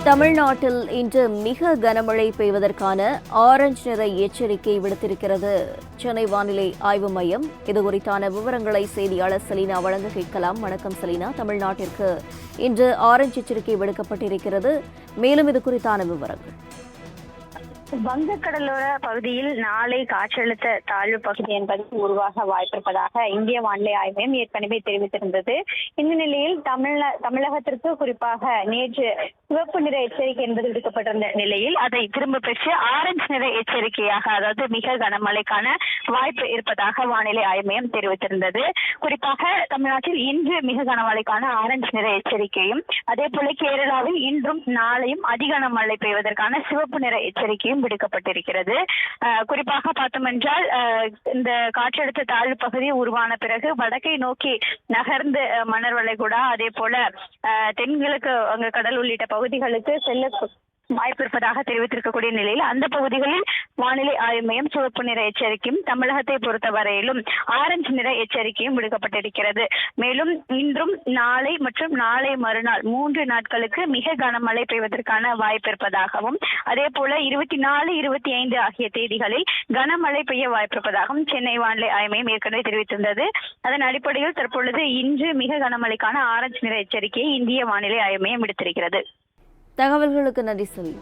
தமிழ்நாட்டில் இன்று மிக கனமழை பெய்வதற்கான ஆரஞ்சு நிற எச்சரிக்கை விடுத்திருக்கிறது சென்னை வானிலை ஆய்வு மையம். இதுகுறித்தான விவரங்களை செய்தியாளர் செலினா வழங்க கேட்கலாம். வணக்கம் செலினா. தமிழ்நாட்டிற்கு இன்று ஆரஞ்சு எச்சரிக்கை விடுக்கப்பட்டிருக்கிறது. மேலும் இது குறித்தான விவரங்கள். வங்கக்கடலோர பகுதியில் நாளை காற்றழுத்த தாழ்வு பகுதி என்பது உருவாக வாய்ப்பிருப்பதாக இந்திய வானிலை ஆய்வு மையம் ஏற்கனவே தெரிவித்திருந்தது. இந்த நிலையில் தமிழகத்திற்கு குறிப்பாக நேற்று சிவப்பு நிற எச்சரிக்கை என்பது விடுக்கப்பட்டிருந்த நிலையில் அதை திரும்ப பெற்று ஆரஞ்சு நிற எச்சரிக்கையாக, அதாவது மிக கனமழைக்கான வாய்ப்பு இருப்பதாக வானிலை ஆய்வு மையம் தெரிவித்திருந்தது. குறிப்பாக தமிழ்நாட்டில் இன்று மிக கனமழைக்கான ஆரஞ்சு நிற எச்சரிக்கையும், அதே போல கேரளாவில் இன்றும் நாளையும் அதி கனமழை பெய்வதற்கான சிவப்பு நிற எச்சரிக்கையும் விடுக்கப்பட்டிருக்கிறது. குறிப்பாக பார்த்தோம் என்றால் இந்த காற்றழுத்த தாழ்வு பகுதி உருவான பிறகு வடக்கை நோக்கி நகர்ந்து மன்னார் வளைகுடா, அதே போல தென்கிழக்கு கடல் உள்ளிட்ட பகுதிகளுக்கு செல்ல வாய்ப்பு இருப்பதாக தெரிவித்திருக்கக்கூடிய நிலையில் அந்த பகுதிகளில் வானிலை ஆய்வு மையம் சிவப்பு நிற எச்சரிக்கையும், தமிழகத்தை பொறுத்தவரையிலும் ஆரஞ்சு நிற எச்சரிக்கையும் விடுக்கப்பட்டிருக்கிறது. மேலும் இன்றும் நாளை மற்றும் நாளை மறுநாள் 3 நாட்களுக்கு மிக கனமழை பெய்வதற்கான வாய்ப்பு இருப்பதாகவும், அதே போல 24, 25 ஆகிய தேதிகளில் கனமழை பெய்ய வாய்ப்பிருப்பதாகவும் சென்னை வானிலை ஆய்வு மையம் ஏற்கனவே தெரிவித்திருந்தது. அதன் அடிப்படையில் தற்பொழுது இன்று மிக கனமழைக்கான ஆரஞ்சு நிற எச்சரிக்கையை இந்திய வானிலை ஆய்வு மையம் விடுத்திருக்கிறது. தகவல்களுக்கு நன்றி செலினா.